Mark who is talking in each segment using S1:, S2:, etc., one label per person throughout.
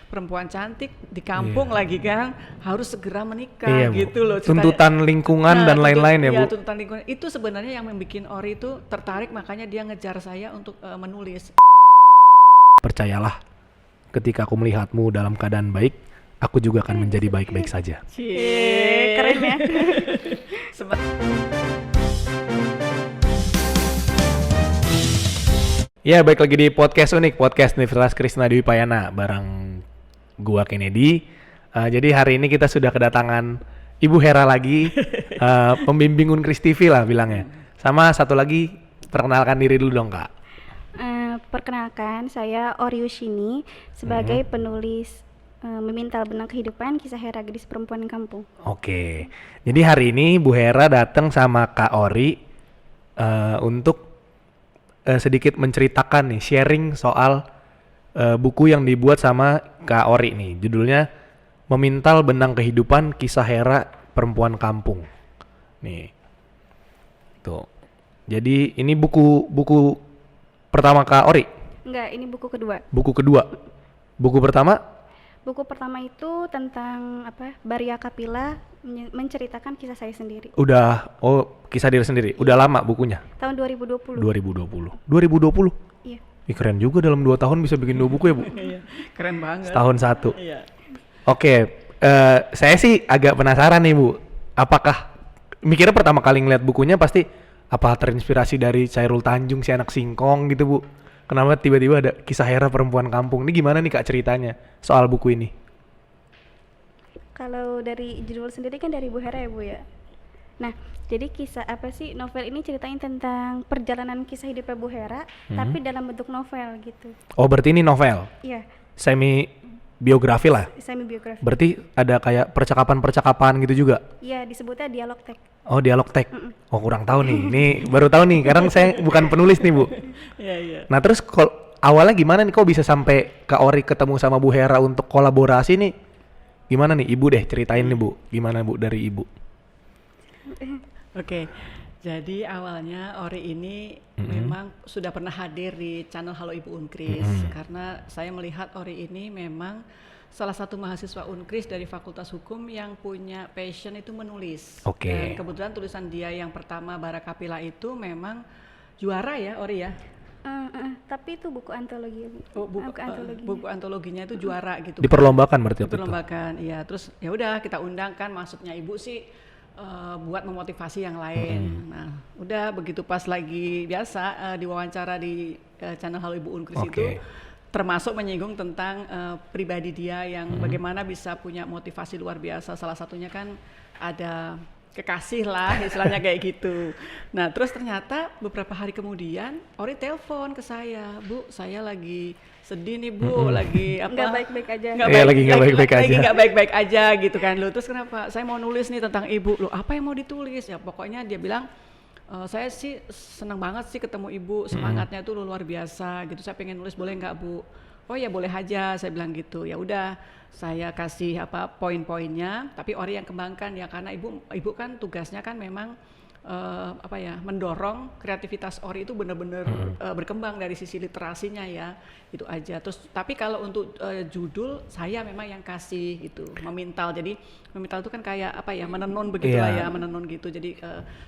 S1: perempuan cantik di kampung lagi kan harus segera menikah gitu loh.
S2: Tuntutan lingkungan dan lain-lain ya Bu.
S1: Iya, tuntutan lingkungan itu sebenarnya yang membuat Ori itu tertarik, makanya dia ngejar saya untuk menulis.
S2: Percayalah, ketika aku melihatmu dalam keadaan baik, aku juga akan menjadi baik-baik saja.
S3: Keren ya.
S2: Ya, baik lagi di podcast unik, podcast Universitas Krishna Dwi Payana bareng gua Kennedy. Jadi hari ini kita sudah kedatangan Ibu Hera lagi, pembimbing Unkris TV lah bilangnya. Sama satu lagi, perkenalkan diri dulu dong Kak.
S3: Perkenalkan, saya Oriushini sebagai penulis Memintal Benang Kehidupan, Kisah Hera Gadis Perempuan Kampung.
S2: Oke, jadi hari ini Bu Hera datang sama Kak Ori untuk sedikit menceritakan nih, sharing soal buku yang dibuat sama Kak Ori nih. Judulnya Memintal Benang Kehidupan, Kisah Hera Perempuan Kampung. Nih, tuh. Jadi ini buku pertama Kak Ori?
S3: Enggak, ini buku kedua.
S2: Buku kedua. Buku pertama?
S3: Buku pertama itu tentang Baria Kapila, menceritakan kisah saya sendiri.
S2: Kisah diri sendiri. Udah lama bukunya?
S3: Tahun 2020.
S2: 2020?
S3: Iya.
S2: Keren juga dalam 2 tahun bisa bikin 2 buku ya Bu?
S1: Iya, keren banget.
S2: Setahun 1.
S1: Iya.
S2: Oke, saya sih agak penasaran nih Bu. Apakah, mikirnya pertama kali ngeliat bukunya pasti apa terinspirasi dari Chairul Tanjung, si anak singkong gitu Bu? Kenapa tiba-tiba ada Kisah Hera Perempuan Kampung? Ini gimana nih Kak ceritanya soal buku ini?
S3: Kalau dari judul sendiri kan dari Bu Hera ya Bu ya. Nah, jadi novel ini ceritain tentang perjalanan kisah hidupnya Bu Hera, tapi dalam bentuk novel gitu.
S2: Oh, berarti ini novel?
S3: Iya.
S2: Semi biografi lah?
S3: Semi biografi.
S2: Berarti ada kayak percakapan-percakapan gitu juga?
S3: Iya, disebutnya dialog teks.
S2: Oh, dialog teks. Oh, kurang tahu nih. Ini baru tahu nih, karena saya bukan penulis nih Bu.
S1: Iya.
S2: Nah, terus awalnya gimana nih kok bisa sampai Kak Ori ketemu sama Bu Hera untuk kolaborasi nih? Gimana nih Ibu deh ceritain nih Bu. Gimana Bu dari Ibu?
S1: Oke. Jadi awalnya Ori ini memang sudah pernah hadir di channel Halo Ibu Unkris, karena saya melihat Ori ini memang salah satu mahasiswa Unkris dari Fakultas Hukum yang punya passion itu menulis.
S2: Oke.
S1: Dan kebetulan tulisan dia yang pertama Bara Kapila itu memang juara ya Ori ya.
S3: Tapi itu buku antologi ya Bu.
S1: Buku antologinya itu juara gitu.
S2: Diperlombakan berarti waktu itu?
S1: Diperlombakan, iya. Terus ya udah kita undang kan, maksudnya Ibu sih buat memotivasi yang lain. Nah, udah begitu pas lagi biasa diwawancara di channel Halo Ibu Unkris itu, termasuk menyinggung tentang pribadi dia yang bagaimana bisa punya motivasi luar biasa. Salah satunya kan ada kekasih lah, istilahnya kayak gitu. Nah, terus ternyata beberapa hari kemudian Ori telepon ke saya, Bu, saya lagi sedih nih Bu, lagi apa?
S3: Nggak baik-baik aja.
S2: Lagi nggak baik-baik
S1: aja gitu kan. Loh, terus kenapa? Saya mau nulis nih tentang Ibu. Loh, apa yang mau ditulis? Ya pokoknya dia bilang, saya sih senang banget sih ketemu Ibu, semangatnya tuh luar biasa gitu. Saya pengen nulis, boleh nggak Bu? Oh ya boleh aja, saya bilang gitu. Ya udah, saya kasih poin-poinnya, tapi Ori yang kembangkan ya, karena ibu kan tugasnya kan memang mendorong kreativitas Ori itu benar-benar berkembang dari sisi literasinya ya, itu aja. Terus tapi kalau untuk judul saya memang yang kasih gitu, memintal. Jadi memintal itu kan kayak menenun begitu lah ya, menenun gitu. Jadi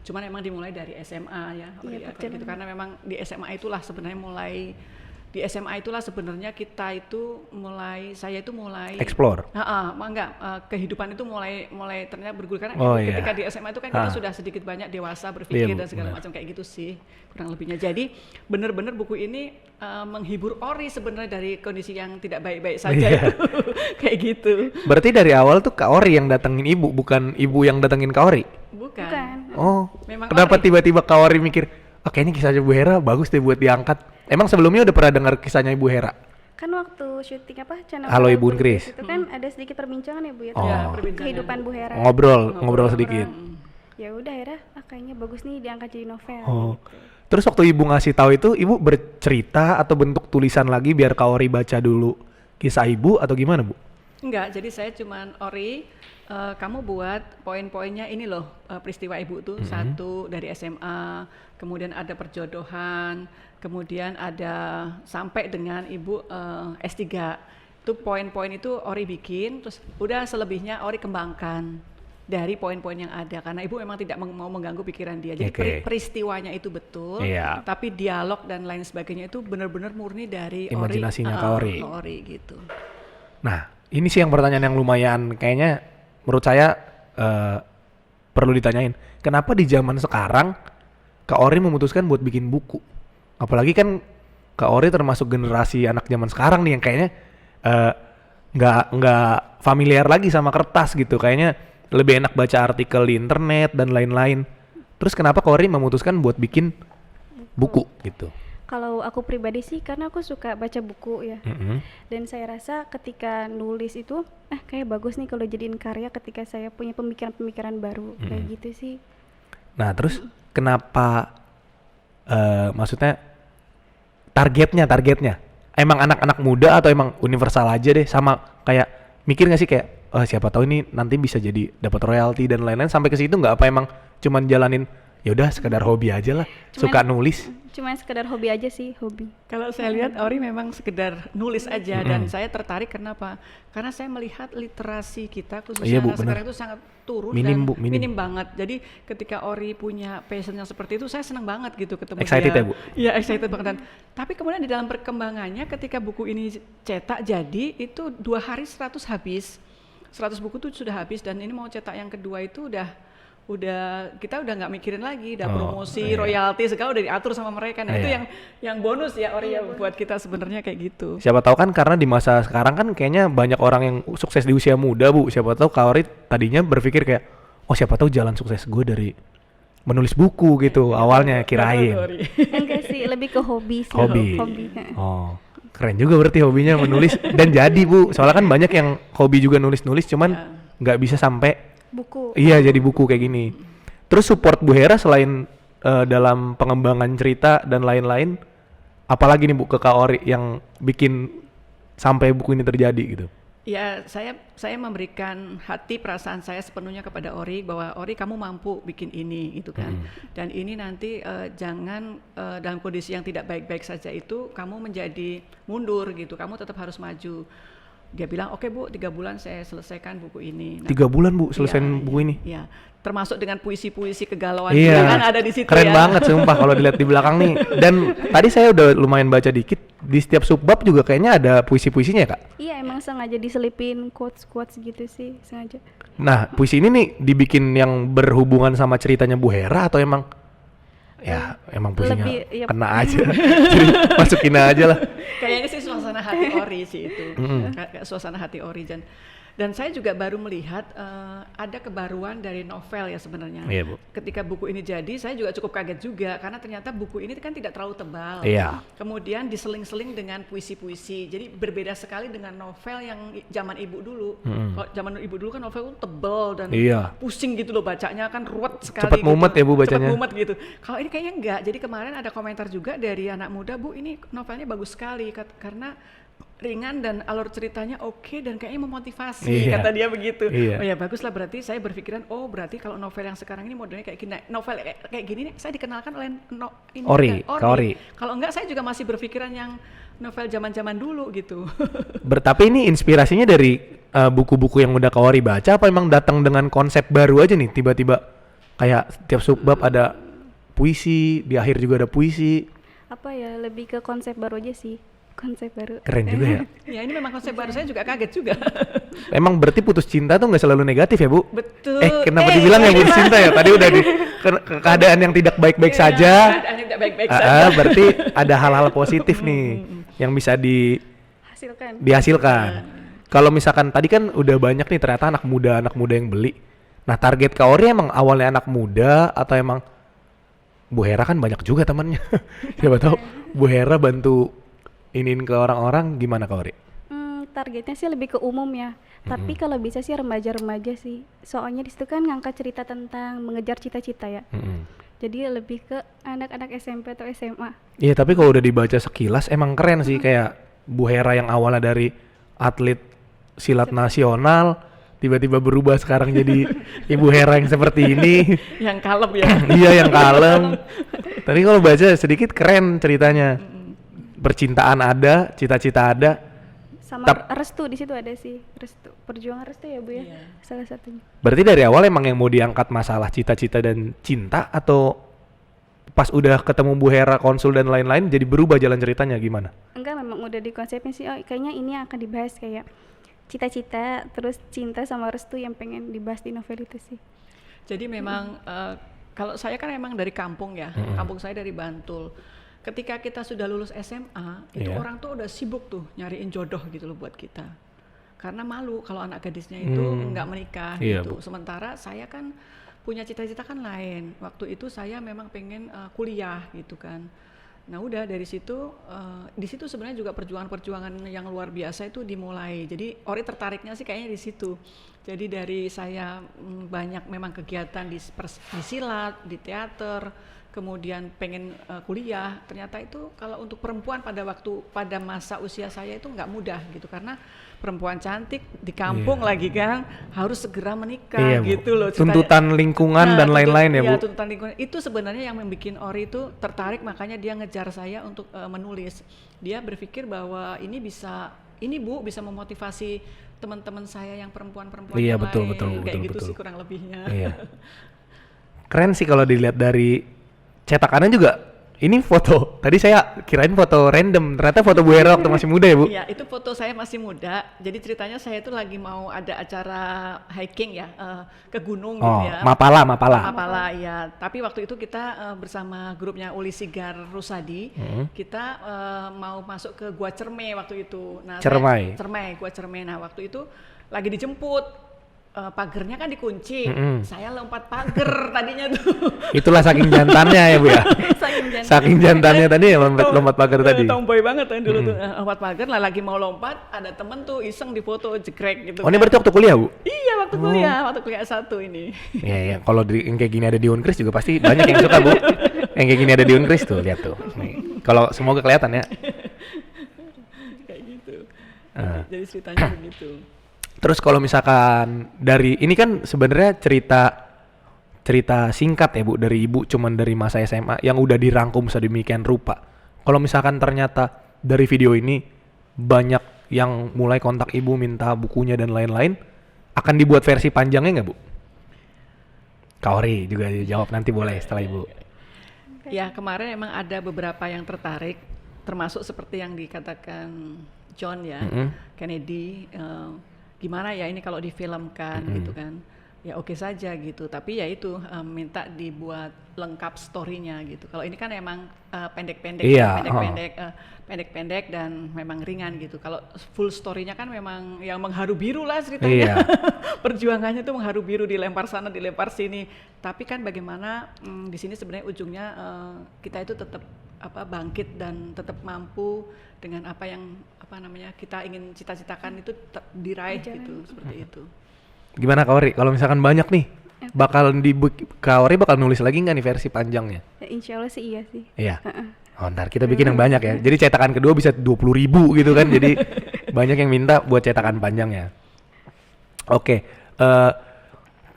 S1: cuman memang dimulai dari SMA ya, gitu, karena memang di SMA itulah sebenarnya saya itu mulai
S2: explore.
S1: Kehidupan itu mulai ternyata bergulir, karena ketika di SMA itu kan kita sudah sedikit banyak dewasa berpikir dan segala macam kayak gitu sih kurang lebihnya. Jadi benar-benar buku ini menghibur Ori sebenarnya dari kondisi yang tidak baik-baik saja itu. Kayak gitu.
S2: Berarti dari awal tuh Kak Ori yang datengin Ibu, bukan Ibu yang datengin Kak Ori?
S1: Bukan.
S2: Oh.
S1: Memang
S2: kenapa
S1: Ori.
S2: Tiba-tiba Kak Ori mikir, kayaknya kisahnya Bu Hera bagus deh buat diangkat? Emang sebelumnya udah pernah dengar kisahnya Ibu Hera?
S3: Kan waktu syuting channel
S2: Halo Ibu Unkris
S3: itu kan ada sedikit perbincangan ya Bu ya, kehidupan Bu Hera.
S2: Ngobrol sedikit.
S3: Ya udah akhirnya kayaknya bagus nih diangkat jadi novel. Gitu.
S2: Terus waktu Ibu ngasih tahu itu, Ibu bercerita atau bentuk tulisan lagi biar Kak Ori baca dulu kisah Ibu atau gimana Bu?
S1: Enggak, jadi saya cuman Ori, kamu buat poin-poinnya ini loh, peristiwa Ibu tuh satu dari SMA, kemudian ada perjodohan, kemudian ada sampai dengan Ibu S3. Itu poin-poin itu Ori bikin, terus udah selebihnya Ori kembangkan dari poin-poin yang ada, karena ibu memang tidak mau mengganggu pikiran dia. Jadi peristiwanya itu betul, tapi dialog dan lain sebagainya itu benar-benar murni dari
S2: imajinasinya
S1: Ori gitu.
S2: Nah, ini sih yang pertanyaan yang lumayan kayaknya menurut saya perlu ditanyain. Kenapa di zaman sekarang Kak Ori memutuskan buat bikin buku? Apalagi kan Kak Ori termasuk generasi anak zaman sekarang nih yang kayaknya nggak familiar lagi sama kertas gitu. Kayaknya lebih enak baca artikel di internet dan lain-lain. Terus kenapa Kak Ori memutuskan buat bikin buku gitu?
S3: Kalau aku pribadi sih karena aku suka baca buku ya. Dan saya rasa ketika nulis itu kayak bagus nih kalau jadiin karya ketika saya punya pemikiran-pemikiran baru kayak gitu sih.
S2: Nah, terus kenapa maksudnya targetnya emang anak-anak muda atau emang universal aja deh, sama kayak mikir nggak sih kayak siapa tahu ini nanti bisa jadi dapat royalti dan lain-lain, sampai ke situ nggak, apa emang cuman jalanin ya udah sekedar hobi aja lah, suka nulis?
S3: Cuman sekedar hobi aja sih, hobi.
S1: Kalau saya lihat Ori memang sekedar nulis aja, dan saya tertarik kenapa? Karena saya melihat literasi kita khususnya sekarang itu sangat turun minim banget. Jadi ketika Ori punya passion yang seperti itu, saya senang banget gitu ketemu
S2: excited
S1: dia.
S2: Ya, Bu?
S1: Iya, excited banget. Tapi kemudian di dalam perkembangannya ketika buku ini cetak jadi, itu 2 hari 100 habis. 100 buku itu sudah habis, dan ini mau cetak yang kedua itu udah kita udah nggak mikirin lagi, udah promosi, royalti segala udah diatur sama mereka. Nah itu yang bonus ya Ori ya buat kita sebenarnya kayak gitu.
S2: Siapa tahu kan, karena di masa sekarang kan kayaknya banyak orang yang sukses di usia muda, Bu. Siapa tahu Kak Ori tadinya berpikir kayak, oh siapa tahu jalan sukses gue dari menulis buku gitu awalnya kirain.
S3: Enggak sih, lebih ke hobi sih.
S2: Hobi. Oh, keren juga berarti hobinya menulis dan jadi, Bu. Soalnya kan banyak yang hobi juga nulis-nulis cuman nggak bisa sampai
S3: buku.
S2: Iya, jadi buku kayak gini. Terus support Bu Hera selain dalam pengembangan cerita dan lain-lain, apalagi nih Bu ke Kak Ori yang bikin sampai buku ini terjadi gitu?
S1: Ya, saya memberikan hati perasaan saya sepenuhnya kepada Ori, bahwa Ori kamu mampu bikin ini gitu kan. Dan ini nanti jangan dalam kondisi yang tidak baik-baik saja itu kamu menjadi mundur gitu. Kamu tetap harus maju. Dia bilang, oke Bu, 3 bulan saya selesaikan buku ini.
S2: Nah, 3 bulan Bu selesaiin buku ini?
S1: Iya, termasuk dengan puisi-puisi kegalauan kan ada di situ.
S2: Keren banget sumpah kalau dilihat di belakang nih. Dan tadi saya udah lumayan baca dikit, di setiap subbab juga kayaknya ada puisi-puisinya ya Kak? Iya,
S3: emang sengaja diselipin quotes-quotes gitu sih, sengaja.
S2: Nah, puisi ini nih dibikin yang berhubungan sama ceritanya Bu Hera atau emang emang puisinya kena aja, jadi masukin aja lah.
S1: Kayaknya sih suasana hati Ori sih itu, suasana hati Ori. Dan saya juga baru melihat ada kebaruan dari novel ya sebenarnya.
S2: Iya, Bu.
S1: Ketika buku ini jadi, saya juga cukup kaget juga karena ternyata buku ini kan tidak terlalu tebal.
S2: Iya.
S1: Kemudian diseling-seling dengan puisi-puisi. Jadi berbeda sekali dengan novel yang zaman ibu dulu. Kalau zaman ibu dulu kan novel itu tebal dan pusing gitu loh bacanya, kan ruwet sekali.
S2: Cepat mumet
S1: gitu.
S2: Ya Bu bacanya.
S1: Cepat mumet gitu. Kalau ini kayaknya enggak. Jadi kemarin ada komentar juga dari anak muda, Bu ini novelnya bagus sekali karena ringan dan alur ceritanya oke dan kayaknya memotivasi, kata dia begitu. Oh ya baguslah, berarti saya berpikiran berarti kalau novel yang sekarang ini modelnya kayak gini, novel kayak gini nih saya dikenalkan oleh
S2: Ori.
S1: Kalau enggak saya juga masih berpikiran yang novel zaman-zaman dulu gitu.
S2: Tapi ini inspirasinya dari buku-buku yang udah Kak Ori baca, apa emang datang dengan konsep baru aja nih, tiba-tiba kayak tiap subbab ada puisi, di akhir juga ada puisi?
S3: Apa ya, lebih ke konsep baru aja sih. Konsep baru.
S2: Keren juga ya.
S1: Ya ini memang konsep baru, saya juga kaget juga.
S2: Emang berarti putus cinta tuh nggak selalu negatif ya Bu?
S1: Betul.
S2: Kenapa dibilang ya putus cinta ya? Tadi udah di keadaan yang tidak baik-baik saja.
S1: Keadaan yang tidak baik-baik saja.
S2: Berarti ada hal-hal positif nih yang bisa dihasilkan. Kalau misalkan tadi kan udah banyak nih ternyata anak muda yang beli. Nah target Kak Ori emang awalnya anak muda atau emang Bu Hera kan banyak juga temannya. Siapa tahu Bu Hera bantu iniin ke orang-orang, gimana Kak Ori?
S3: Targetnya sih lebih ke umum ya. Tapi kalau bisa sih remaja-remaja sih. Soalnya di situ kan ngangkat cerita tentang mengejar cita-cita ya. Jadi lebih ke anak-anak SMP atau SMA. Iya,
S2: tapi kalau udah dibaca sekilas emang keren sih, kayak Bu Hera yang awalnya dari atlet silat nasional tiba-tiba berubah sekarang jadi Ibu Hera yang seperti ini.
S1: Yang kalem ya.
S2: Iya, yang kalem. Tapi kalau baca sedikit keren ceritanya. Percintaan ada, cita-cita ada,
S3: Sama restu di situ ada sih, restu. Perjuangan restu ya Bu ya.
S1: Iya.
S3: Salah satunya.
S2: Berarti dari awal emang yang mau diangkat masalah cita-cita dan cinta, atau pas udah ketemu Bu Hera konsul dan lain-lain jadi berubah jalan ceritanya gimana?
S3: Enggak, memang udah dikonsepin sih, oh kayaknya ini yang akan dibahas kayak cita-cita, terus cinta sama restu yang pengen dibahas di novel itu sih.
S1: Jadi memang kalau saya kan emang dari kampung ya, kampung saya dari Bantul. Ketika kita sudah lulus SMA, itu
S2: Iya.
S1: orang tuh udah sibuk tuh nyariin jodoh gitu loh buat kita. Karena malu kalau anak gadisnya itu nggak menikah
S2: Iya,
S1: gitu.
S2: Bu.
S1: Sementara saya kan punya cita-cita kan lain. Waktu itu saya memang pengen kuliah gitu kan. Nah udah dari situ, di situ sebenarnya juga perjuangan-perjuangan yang luar biasa itu dimulai. Jadi Ori tertariknya sih kayaknya di situ. Jadi dari saya banyak memang kegiatan di silat, di teater, kemudian pengen kuliah. Ternyata itu kalau untuk perempuan pada masa usia saya itu nggak mudah gitu, karena perempuan cantik di kampung lagi kan harus segera menikah
S2: Iya, Bu.
S1: gitu loh.
S2: Tuntutan lingkungan dan lain-lain ya, Bu.
S1: Tuntutan lingkungan itu sebenarnya yang membuat Ori itu tertarik, makanya dia ngejar saya untuk menulis. Dia berpikir bahwa ini Bu bisa memotivasi teman-teman saya yang perempuan-perempuan
S2: Iya,
S1: yang
S2: betul,
S1: lain.
S2: betul,
S1: Kayak
S2: betul,
S1: gitu
S2: betul.
S1: sih kurang lebihnya.
S2: Iya. Keren sih kalau dilihat dari cetakannya juga. Ini foto, tadi saya kirain foto random, ternyata foto Bu Hera waktu masih muda ya, Bu?
S1: Iya, itu foto saya masih muda. Jadi ceritanya saya itu lagi mau ada acara hiking ya, ke gunung
S2: Oh,
S1: gitu ya.
S2: Mapala.
S1: Mapala ya. Tapi waktu itu kita bersama grupnya Uli Sigar Rusadi, kita mau masuk ke Gua Cermai waktu itu. Nah,
S2: Cermai.
S1: Gua Cermai. Nah, waktu itu lagi dijemput. Pagernya kan dikunci, saya lompat pagar tadinya tuh.
S2: Itulah saking jantannya ya, Bu ya?
S3: Saking jantan.
S2: Saking jantannya tadi ya lompat pagar tadi.
S1: Tomboy banget kan dulu tuh, lompat pagar lah, lagi mau lompat, ada temen tuh iseng di foto jegrek gitu.
S2: Oh, ini berarti waktu kuliah, Bu?
S1: Iya, waktu kuliah S1 ini.
S2: Iya, iya. Kalau yang kayak gini ada di Unkris juga pasti banyak yang suka, Bu. Yang kayak gini ada di Unkris tuh, lihat tuh. Nih. Kalau semoga kelihatan ya.
S1: Kayak gitu. Jadi ceritanya begitu.
S2: Terus kalau misalkan dari ini kan sebenarnya cerita singkat ya, Bu, dari Ibu cuman dari masa SMA yang udah dirangkum sedemikian rupa. Kalau misalkan ternyata dari video ini banyak yang mulai kontak Ibu minta bukunya dan lain-lain, akan dibuat versi panjangnya nggak, Bu? Kak Ori juga jawab nanti boleh setelah Ibu.
S1: Ya, kemarin emang ada beberapa yang tertarik, termasuk seperti yang dikatakan John ya, Kennedy, gimana ya ini kalau difilmkan gitu kan. Ya oke saja gitu, tapi ya itu minta dibuat lengkap story-nya gitu. Kalau ini kan emang pendek-pendek,
S2: Iya,
S1: pendek-pendek dan memang ringan gitu. Kalau full story-nya kan memang yang mengharu biru lah ceritanya.
S2: Iya.
S1: Perjuangannya tuh mengharu biru, dilempar sana, dilempar sini. Tapi kan bagaimana di sini sebenarnya ujungnya kita itu tetap bangkit dan tetap mampu dengan apa yang kita ingin cita-citakan itu diraih gitu, seperti itu.
S2: Gimana Kak Ori? Kalau misalkan banyak nih, Kak Ori bakal nulis lagi nggak nih versi panjangnya?
S3: Ya, insya Allah sih iya sih.
S2: Iya. Oh, ntar kita bikin yang banyak ya. Jadi cetakan kedua bisa 20.000 gitu kan. Jadi banyak yang minta buat cetakan panjangnya. Oke,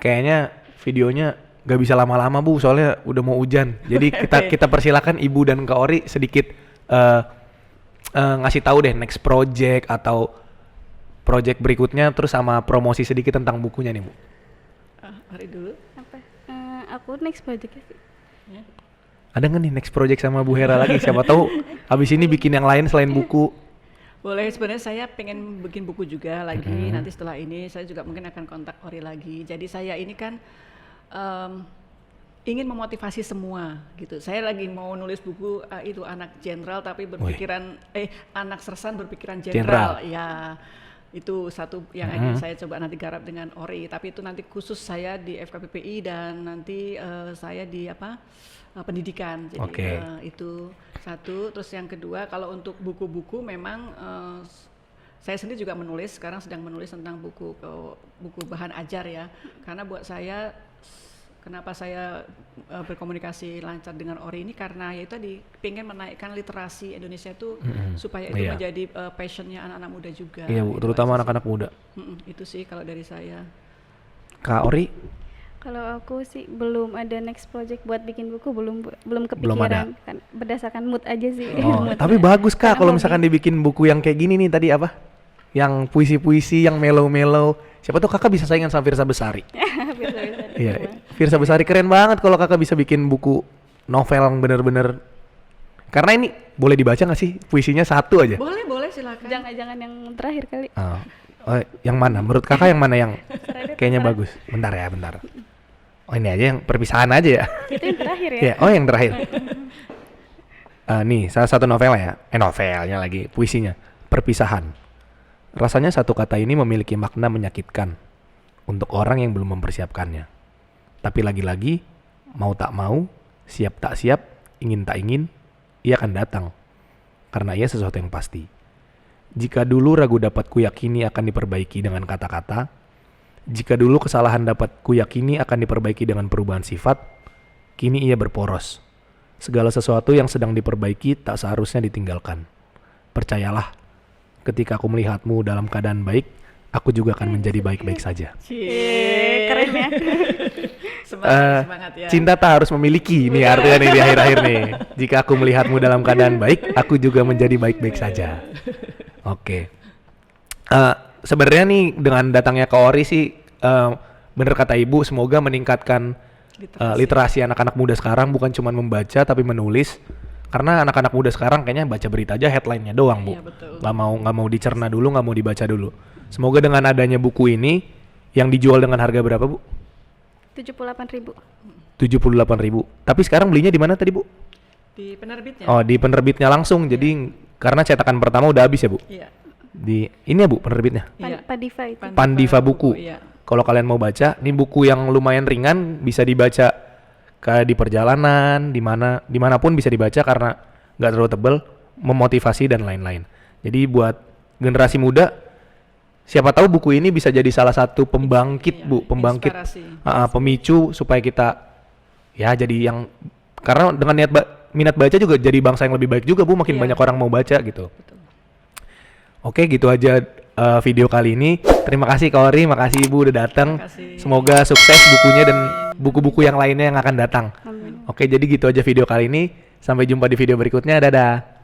S2: kayaknya videonya gak bisa lama-lama, Bu, soalnya udah mau hujan. Jadi kita persilakan Ibu dan Kak Ori sedikit ngasih tahu deh next project atau project berikutnya, terus sama promosi sedikit tentang bukunya nih, Bu.
S1: Hari dulu.
S3: Apa? Aku next project sih.
S1: Ya.
S2: Ada nggak nih next project sama Bu Hera lagi? Siapa tahu habis ini bikin yang lain selain buku.
S1: Boleh, sebenarnya saya pengen bikin buku juga lagi. Nanti setelah ini saya juga mungkin akan kontak Ori lagi. Jadi saya ini kan ingin memotivasi semua gitu. Saya lagi mau nulis buku itu anak jenderal tapi berpikiran anak sersan berpikiran jenderal. Ya. Itu satu yang ingin saya coba nanti garap dengan Ori, tapi itu nanti khusus saya di FKPPI dan nanti saya di pendidikan. Jadi itu satu. Terus yang kedua, kalau untuk buku-buku memang saya sendiri juga menulis, sekarang sedang menulis tentang buku bahan ajar ya. Karena buat saya, kenapa saya berkomunikasi lancar dengan Ori ini karena ya tadi pengen menaikkan literasi Indonesia itu supaya itu menjadi passionnya anak-anak muda juga.
S2: Iya, Bu, terutama anak-anak muda.
S1: Itu sih kalau dari saya.
S2: Kak Ori?
S3: Kalau aku sih belum ada next project buat bikin buku, belum kepikiran. Kan berdasarkan mood aja sih.
S2: Oh, tapi bagus Kak kalau misalkan dibikin buku yang kayak gini nih tadi apa? yang puisi-puisi yang mellow-mellow. Siapa tuh kakak bisa saingan sama Firsa Besari.
S3: Bisa-bisa.
S2: Iya, Firsa Besari keren banget kalau kakak bisa bikin buku novel yang bener-bener. Karena ini boleh dibaca nggak sih puisinya satu aja?
S1: Boleh silakan.
S3: Jangan yang terakhir kali.
S2: Oh, yang mana? Menurut kakak yang mana yang kayaknya
S3: terserah.
S2: bagus? Bentar ya, bentar. Oh ini aja yang perpisahan aja ya.
S3: Itu yang terakhir ya.
S2: Ya, oh yang terakhir. Nih, salah satu novelnya ya. Novelnya lagi, puisinya. Perpisahan. Rasanya satu kata ini memiliki makna menyakitkan untuk orang yang belum mempersiapkannya. Tapi lagi-lagi, mau tak mau, siap tak siap, ingin tak ingin, ia akan datang. Karena ia sesuatu yang pasti. Jika dulu ragu dapat kuyakini akan diperbaiki dengan kata-kata, jika dulu kesalahan dapat kuyakini akan diperbaiki dengan perubahan sifat, kini ia berporos. Segala sesuatu yang sedang diperbaiki tak seharusnya ditinggalkan. Percayalah, ketika aku melihatmu dalam keadaan baik, aku juga akan menjadi baik-baik saja.
S3: Keren ya.
S1: Semangat ya.
S2: Cinta tak harus memiliki, nih artinya nih di akhir-akhir nih. Jika aku melihatmu dalam keadaan baik, aku juga menjadi baik-baik saja. Oke. Sebenarnya nih dengan datangnya Kak Ori sih, bener kata Ibu, semoga meningkatkan literasi anak-anak muda sekarang, bukan cuma membaca tapi menulis. Karena anak-anak muda sekarang kayaknya baca berita aja headline-nya doang, Bu.
S1: Iya, betul.
S2: Nggak mau dicerna dulu, nggak mau dibaca dulu. Semoga dengan adanya buku ini yang dijual dengan harga berapa, Bu?
S3: 78.000.
S2: 78.000. Tapi sekarang belinya di mana tadi, Bu?
S1: Di penerbitnya.
S2: Oh, di penerbitnya langsung. Jadi karena cetakan pertama udah habis ya, Bu?
S1: Iya.
S2: Di ini ya, Bu, penerbitnya?
S1: Iya.
S3: Padiva itu.
S2: Pandiva Buku.
S1: Iya.
S2: Kalau kalian mau baca, ini buku yang lumayan ringan, bisa dibaca kayak di perjalanan, dimanapun bisa dibaca karena nggak terlalu tebel, memotivasi dan lain-lain. Jadi buat generasi muda, siapa tahu buku ini bisa jadi salah satu pembangkit,
S1: Iya,
S2: Bu, pembangkit,
S1: inspirasi.
S2: pemicu supaya kita ya jadi yang, karena dengan minat baca juga jadi bangsa yang lebih baik juga, Bu, makin
S1: Iya.
S2: banyak orang mau baca gitu.
S1: Betul.
S2: Oke, gitu aja video kali ini. Terima kasih Kak Ori, makasih Ibu udah datang.
S1: Terima kasih.
S2: Semoga sukses bukunya dan buku-buku yang lainnya yang akan datang.
S3: Amin.
S2: Oke, jadi gitu aja video kali ini. Sampai jumpa di video berikutnya. Dadah.